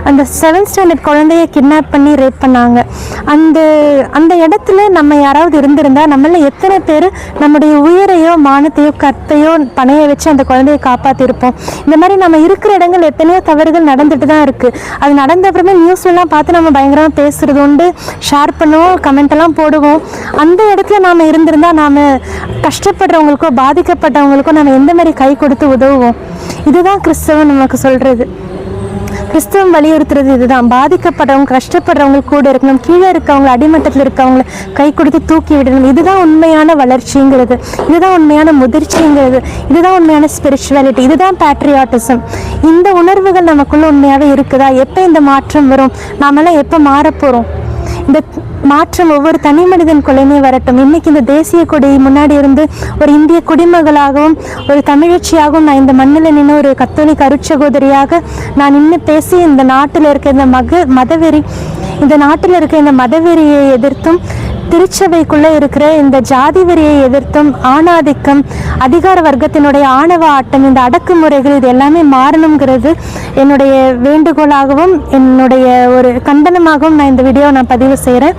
அந்த 7th standard குழந்தைய kidnap பண்ணி ரேப் பண்ணாங்க. அந்த அந்த இடத்துல நம்ம யாராவது இருந்திருந்தால் நம்மள எத்தனை பேர் நம்முடைய உயிரையோ மானத்தையோ கத்தையோ பணைய வச்சு அந்த குழந்தையை காப்பாற்றிருப்போம். இந்த மாதிரி நம்ம இருக்கிற இடங்கள் எத்தனையோ தவறுகள் நடந்துட்டு தான் இருக்குது. அது நடந்த அப்புறமே நியூஸ்லாம் பார்த்து நம்ம பயங்கரமாக பேசுகிறது உண்டு, ஷேர் பண்ணுவோம், கமெண்ட்டெல்லாம் போடுவோம். அந்த இடத்துல நாம் இருந்திருந்தால் நாம் கஷ்டப்படுறவங்களுக்கோ பாதிக்கப்பட்டவங்களுக்கோ நம்ம எந்த மாதிரி கை கொடுத்து உதவுவோம்? இதுதான் கிறிஸ்தவம் நமக்கு சொல்கிறது. கிறிஸ்தவம் வலியுறுத்துறது இதுதான். பாதிக்கப்பட்டவங்க கஷ்டப்படுறவங்க கூட இருக்கணும், கீழே இருக்கவங்க அடிமட்டத்தில் இருக்கவங்களை கை கொடுத்து தூக்கி விடணும். இதுதான் உண்மையான வளர்ச்சிங்கிறது, இதுதான் உண்மையான முதிர்ச்சிங்கிறது, இதுதான் உண்மையான ஸ்பிரிச்சுவாலிட்டி, இதுதான் பேட்ரியாட்டிசம். இந்த உணர்வுகள் நமக்குள்ள உண்மையாகவே இருக்குதா? எப்போ இந்த மாற்றம் வரும்? நாமெல்லாம் எப்போ மாறப்போகிறோம்? இந்த மாற்றம் ஒவ்வொரு தனி மனிதன் கொள்ளையுமே வரட்டும். இன்னைக்கு இந்த தேசிய கொடி முன்னாடி இருந்து ஒரு இந்திய குடிமகளாகவும் ஒரு தமிழச்சியாகவும் நான் இந்த மண்ணில் நின்று ஒரு கத்தோலிக்க அருட்சகோதரியாக நான் நின்று பேசி இந்த நாட்டில் இருக்க இந்த நாட்டில் இருக்க இந்த மதவெறியை எதிர்த்தும் திருச்சபைக்குள்ளே இருக்கிற இந்த ஜாதி வெறியை எதிர்த்தும் ஆணாதிக்கம், அதிகார வர்க்கத்தினுடைய ஆணவ ஆட்டம், இந்த அடக்குமுறைகள் இது எல்லாமே மாறணுங்கிறது என்னுடைய வேண்டுகோளாகவும் என்னுடைய ஒரு கண்டனமாகவும் நான் இந்த வீடியோவை பதிவு செய்கிறேன்.